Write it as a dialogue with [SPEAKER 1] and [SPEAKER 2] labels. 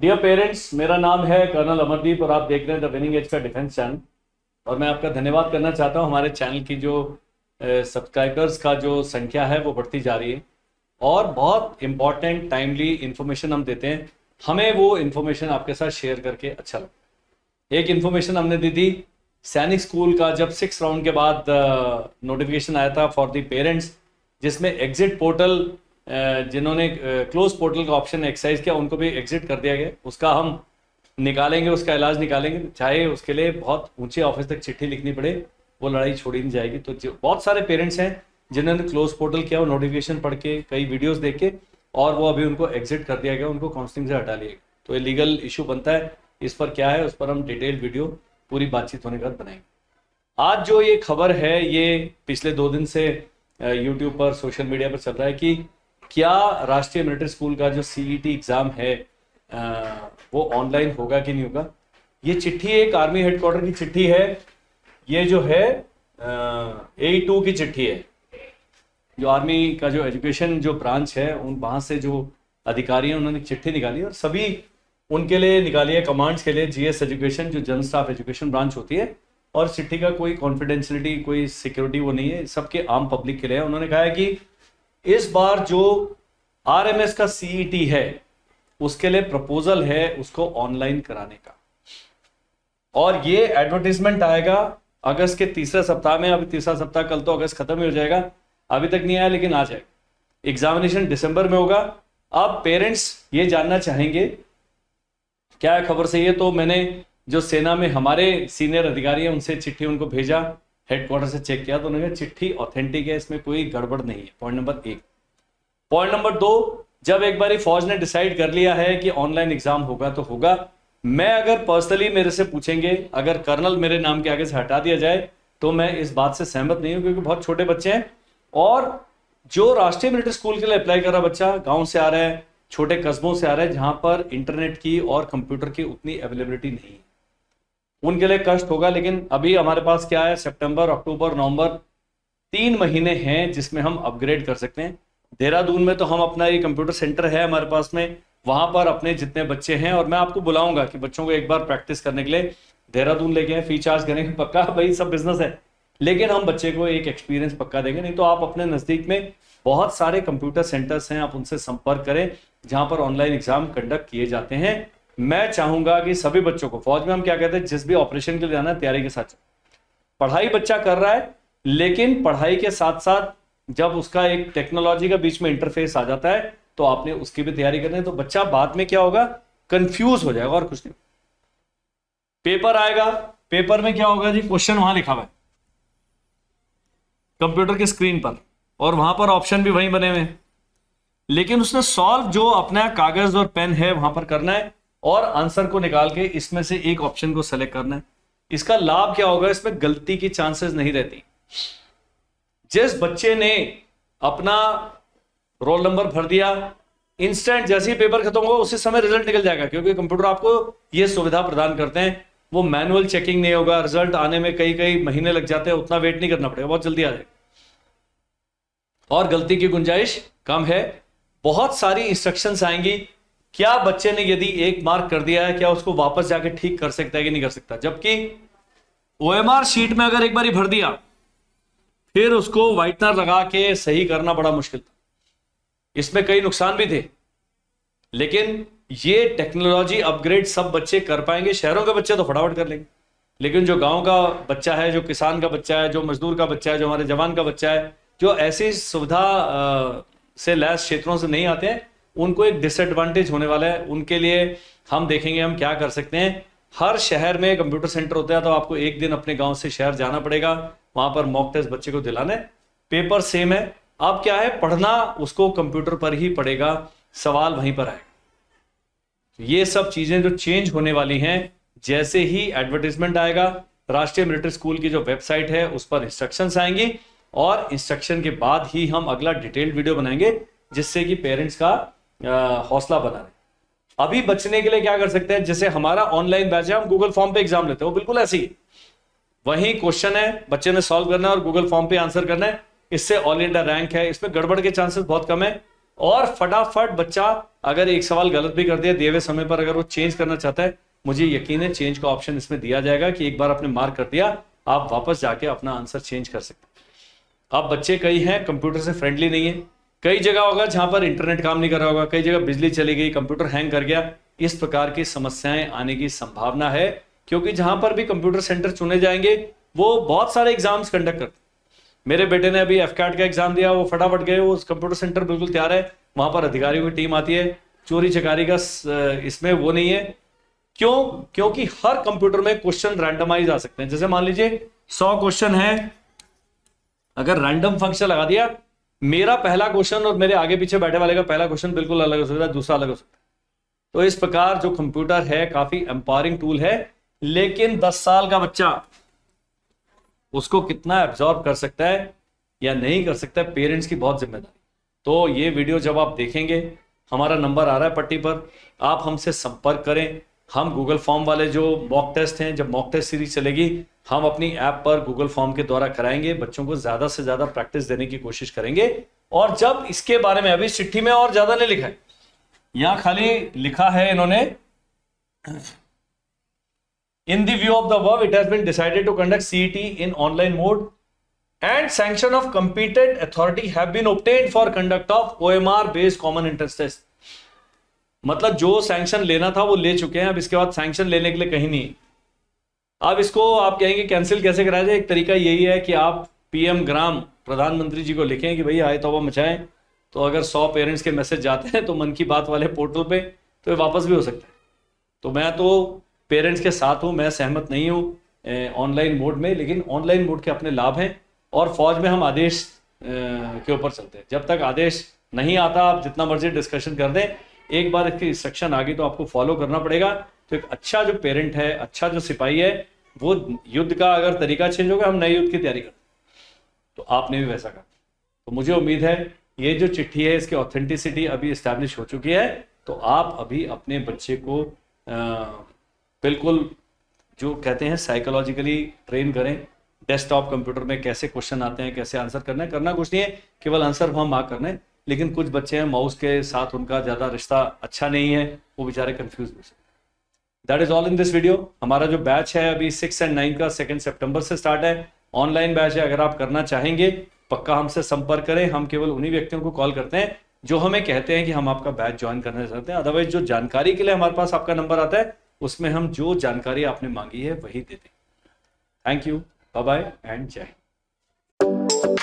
[SPEAKER 1] Dear parents, मेरा नाम है कर्नल अमरदीप और आप देख रहे हैं द विनिंग एज का डिफेंस चैनल। और मैं आपका धन्यवाद करना चाहता हूं। हमारे चैनल की जो सब्सक्राइबर्स का जो संख्या है वो बढ़ती जा रही है और बहुत इंपॉर्टेंट टाइमली इंफॉर्मेशन हम देते हैं। हमें वो इन्फॉर्मेशन आपके साथ शेयर करके अच्छा लगा। एक इन्फॉर्मेशन हमने दी थी सैनिक स्कूल का, जब 6 राउंड के बाद नोटिफिकेशन आया था फॉर द पेरेंट्स, जिसमें एग्जिट पोर्टल जिन्होंने क्लोज पोर्टल का ऑप्शन एक्सरसाइज किया उनको भी एग्जिट कर दिया गया। उसका हम निकालेंगे, उसका इलाज निकालेंगे, चाहे उसके लिए बहुत ऊंचे ऑफिस तक चिट्ठी लिखनी पड़े, वो लड़ाई छोड़ी नहीं जाएगी। तो जो बहुत सारे पेरेंट्स हैं जिन्होंने क्लोज पोर्टल किया, वो नोटिफिकेशन पढ़ के, कई वीडियोस देख के, और वो अभी उनको एग्जिट कर दिया गया, उनको काउंसलिंग से हटा लिया गया। तो ये लीगल इशू बनता है, इस पर क्या है उस पर हम डिटेल वीडियो पूरी बातचीत होने के बाद बनाएंगे। आज जो ये खबर है ये पिछले 2 दिन से यूट्यूब पर, सोशल मीडिया पर चल रहा है कि क्या राष्ट्रीय मिलिट्री स्कूल का जो सीईटी एग्जाम है वो ऑनलाइन होगा कि नहीं होगा। ये चिट्ठी एक आर्मी हेडक्वार्टर की चिट्ठी है। ये जो है A2 की चिट्ठी है, जो आर्मी का जो एजुकेशन जो ब्रांच है उन वहां से जो अधिकारी हैं उन्होंने चिट्ठी निकाली और सभी उनके लिए निकाली है, कमांड्स के लिए। जीएस एजुकेशन जो जनरल स्टाफ एजुकेशन ब्रांच होती है, और चिट्ठी का कोई कॉन्फिडेंशियलिटी, कोई सिक्योरिटी वो नहीं है, सबके आम पब्लिक के लिए है। उन्होंने कहा है कि इस बार जो आरएमएस का सीईटी है उसके लिए प्रपोजल है उसको ऑनलाइन कराने का, और ये एडवर्टाइजमेंट आएगा अगस्त के तीसरे सप्ताह में। अभी तीसरा सप्ताह, कल तो अगस्त खत्म ही हो जाएगा, अभी तक नहीं आया लेकिन आ जाएगा। एग्जामिनेशन दिसंबर में होगा। अब पेरेंट्स ये जानना चाहेंगे क्या है खबर सही है। तो मैंने जो सेना में हमारे सीनियर अधिकारी हैं उनसे चिट्ठी उनको भेजा, हेडक्वार्टर से चेक किया तो उन्होंने कहा चिट्ठी ऑथेंटिक है, इसमें कोई गड़बड़ नहीं है। Point number 1। पॉइंट नंबर 2, जब एक बारी फौज ने डिसाइड कर लिया है कि ऑनलाइन एग्जाम होगा तो होगा। मैं अगर पर्सनली मेरे से पूछेंगे, अगर कर्नल मेरे नाम के आगे से हटा दिया जाए तो मैं इस बात से सहमत नहीं हूं, क्योंकि बहुत छोटे बच्चे हैं और जो राष्ट्रीय मिलिट्री स्कूल के लिए अप्लाई कर रहा बच्चा गांव से आ रहा है, छोटे कस्बों से आ रहा है, जहां पर इंटरनेट की और कंप्यूटर की उतनी अवेलेबिलिटी नहीं है, उनके लिए कष्ट होगा। लेकिन अभी हमारे पास क्या है, सितंबर, अक्टूबर, नवंबर, 3 महीने हैं जिसमें हम अपग्रेड कर सकते हैं। देहरादून में तो हम अपना ये कंप्यूटर सेंटर है हमारे पास में, वहां पर अपने जितने बच्चे हैं, और मैं आपको बुलाऊंगा कि बच्चों को एक बार प्रैक्टिस करने के लिए देहरादून लेके आए। फी चार्ज करेंगे पक्का, भाई सब बिजनेस है, लेकिन हम बच्चे को एक एक्सपीरियंस पक्का देंगे। नहीं तो आप अपने नजदीक में बहुत सारे कंप्यूटर सेंटर्स हैं, आप उनसे संपर्क करें जहां पर ऑनलाइन एग्जाम कंडक्ट किए जाते हैं। मैं चाहूंगा कि सभी बच्चों को, फौज में हम क्या कहते हैं, जिस भी ऑपरेशन के लिए जाना है तैयारी के साथ, पढ़ाई बच्चा कर रहा है लेकिन पढ़ाई के साथ साथ जब उसका एक टेक्नोलॉजी का बीच में इंटरफेस आ जाता है तो आपने उसकी भी तैयारी करनी है। तो बच्चा बाद में क्या होगा, कंफ्यूज हो जाएगा और कुछ नहीं। पेपर आएगा, पेपर में क्या होगा जी, क्वेश्चन वहां लिखा हुआ है कंप्यूटर की स्क्रीन पर, और वहां पर ऑप्शन भी वहीं बने हुए हैं, लेकिन उसने सॉल्व जो अपना कागज और पेन है वहां पर करना है और आंसर को निकाल के इसमें से एक ऑप्शन को सेलेक्ट करना है। इसका लाभ क्या होगा, इसमें गलती की चांसेस नहीं रहती। जिस बच्चे ने अपना रोल नंबर भर दिया, इंस्टेंट जैसे ही पेपर खत्म होगा उसी समय रिजल्ट निकल जाएगा, क्योंकि कंप्यूटर आपको यह सुविधा प्रदान करते हैं। वो मैनुअल चेकिंग नहीं होगा, रिजल्ट आने में कई महीने लग जाते हैं, उतना वेट नहीं करना पड़ेगा, बहुत जल्दी आ जाएगा और गलती की गुंजाइश कम है। बहुत सारी इंस्ट्रक्शंस आएंगी। क्या बच्चे ने यदि 1 मार्क कर दिया है, क्या उसको वापस जाके ठीक कर सकता है कि नहीं कर सकता। जबकि OMR शीट में अगर एक बार भर दिया फिर उसको व्हाइटनर लगा के सही करना बड़ा मुश्किल था। इसमें कई नुकसान भी थे, लेकिन ये टेक्नोलॉजी अपग्रेड सब बच्चे कर पाएंगे। शहरों के बच्चे तो फटाफट कर लेंगे, लेकिन जो गांव का बच्चा है, जो किसान का बच्चा है, जो मजदूर का बच्चा है, जो हमारे जवान का बच्चा है, जो ऐसी सुविधा से लैस क्षेत्रों से नहीं आते हैं, उनको एक डिसएडवांटेज होने वाला है। उनके लिए हम देखेंगे हम क्या कर सकते हैं। हर शहर में कंप्यूटर सेंटर होता है, तो आपको एक दिन अपने गांव से शहर जाना पड़ेगा, वहां पर मॉक टेस्ट बच्चे को दिलाना है। पेपर सेम है, अब क्या है, पढ़ना उसको कंप्यूटर पर ही पड़ेगा, सवाल वहीं पर आएगा। ये सब चीजें जो चेंज होने वाली हैं, जैसे ही एडवर्टाइजमेंट आएगा, राष्ट्रीय मिलिट्री स्कूल की जो वेबसाइट है उस पर इंस्ट्रक्शंस आएंगी, और इंस्ट्रक्शन के बाद ही हम अगला डिटेल्ड वीडियो बनाएंगे, जिससे कि पेरेंट्स का हौसला बना रहे। अभी बचने के लिए क्या कर सकते हैं, जैसे हमारा ऑनलाइन बैच है, हम गूगल फॉर्म पे एग्जाम लेते हैं, वो बिल्कुल ऐसी वही क्वेश्चन है, बच्चे ने सॉल्व करना है और गूगल फॉर्म पे आंसर करना है। इससे ऑल इंडिया रैंक है, इसमें गड़बड़ के चांसेस बहुत कम है। और फटाफट बच्चा अगर एक सवाल गलत भी कर दिया दिए हुए समय पर, अगर वो चेंज करना चाहता है, मुझे यकीन है चेंज का ऑप्शन इसमें दिया जाएगा कि एक बार आपने मार्क कर दिया आप वापस जाके अपना आंसर चेंज कर सकते हैं। अब बच्चे कई हैं कंप्यूटर से फ्रेंडली नहीं है, कई जगह होगा जहां पर इंटरनेट काम नहीं कर रहा होगा, कई जगह बिजली चली गई, कंप्यूटर हैंग कर गया, इस प्रकार की समस्याएं आने की संभावना है। क्योंकि जहां पर भी कंप्यूटर सेंटर चुने जाएंगे वो बहुत सारे एग्जाम्स कंडक्ट करते हैं। मेरे बेटे ने अभी एफकैट का एग्जाम दिया, वो फटाफट गए, वो कंप्यूटर सेंटर बिल्कुल तैयार है, वहां पर अधिकारियों की टीम आती है, चोरी चकारी का इसमें वो नहीं है। क्यों? क्योंकि हर कंप्यूटर में क्वेश्चन रैंडमाइज आ सकते हैं। जैसे मान लीजिए 100 क्वेश्चन है, अगर रैंडम फंक्शन लगा दिया, मेरा पहला क्वेश्चन और मेरे आगे पीछे बैठे वाले का पहला क्वेश्चन बिल्कुल अलग हो सकता है, दूसरा अलग हो सकता है। तो इस प्रकार जो कंप्यूटर है काफी एम्पावरिंग टूल है, लेकिन 10 साल का बच्चा उसको कितना एब्जॉर्ब कर सकता है या नहीं कर सकता है, पेरेंट्स की बहुत जिम्मेदारी। तो ये वीडियो जब आप देखेंगे, हमारा नंबर आ रहा है पट्टी पर, आप हमसे संपर्क करें। हम गूगल फॉर्म वाले जो मॉक टेस्ट हैं, जब मॉक टेस्ट सीरीज चलेगी, हम अपनी ऐप पर गूगल फॉर्म के द्वारा कराएंगे, बच्चों को ज्यादा से ज्यादा प्रैक्टिस देने की कोशिश करेंगे। और जब इसके बारे में, अभी चिट्ठी में और ज्यादा नहीं लिखा है, यहां खाली लिखा है इन्होंने, in the view of the above it has been decided to conduct CET in online mode and sanction of competent authority have been obtained for conduct of OMR based common entrance test। मतलब जो sanction लेना था वो ले चुके हैं, अब इसके बाद सैंक्शन लेने के लिए कहीं नहीं। अब इसको आप कहेंगे कैंसिल कैसे कराया जाए? एक तरीका यही है कि आप PM ग्राम प्रधानमंत्री जी को लिखें कि भाई आए तौबा मचाएं, तो अगर 100 पेरेंट्स के मैसेज जाते हैं तो मन की बात वाले पोर्टल पे तो ये वापस भी हो सकता है। तो मैं तो पेरेंट्स के साथ हूं, मैं सहमत नहीं हूं ऑनलाइन मोड में, लेकिन ऑनलाइन मोड के अपने लाभ हैं। और फौज में हम आदेश के ऊपर चलते हैं, जब तक आदेश नहीं आता आप जितना मर्जी डिस्कशन कर दें, एक बार इसकी इंस्ट्रक्शन आ गई तो आपको फॉलो करना पड़ेगा। तो एक अच्छा जो पेरेंट है, अच्छा जो सिपाही है, वो युद्ध का अगर तरीका चेंज होगा, हम नए युद्ध की तैयारी करते तो आपने भी वैसा करना। तो मुझे उम्मीद है ये जो चिट्ठी है इसकी ऑथेंटिसिटी अभी इस्टेब्लिश हो चुकी है, तो आप अभी अपने बच्चे को बिल्कुल जो कहते हैं साइकोलॉजिकली ट्रेन करें। डेस्कटॉप कंप्यूटर में कैसे क्वेश्चन आते हैं, कैसे आंसर करना है, करना कुछ नहीं है, केवल आंसर वहां मार्क करना है। लेकिन कुछ बच्चे हैं माउस के साथ उनका ज्यादा रिश्ता अच्छा नहीं है, वो बेचारे कंफ्यूज हो सकते हैं। That is all in this video. हमारा जो बैच है अभी 6 और 9 का 2 सितंबर से स्टार्ट है, ऑनलाइन बैच है। अगर आप करना चाहेंगे पक्का हमसे संपर्क करें। हम केवल उन्हीं व्यक्तियों को कॉल करते हैं जो हमें कहते हैं कि हम आपका बैच ज्वाइन करना चाहते हैं। अदरवाइज जो जानकारी के लिए हमारे पास आपका नंबर आता है, उसमें हम जो जानकारी आपने मांगी है वही देते हैं। Thank you, bye bye and जय हिंद।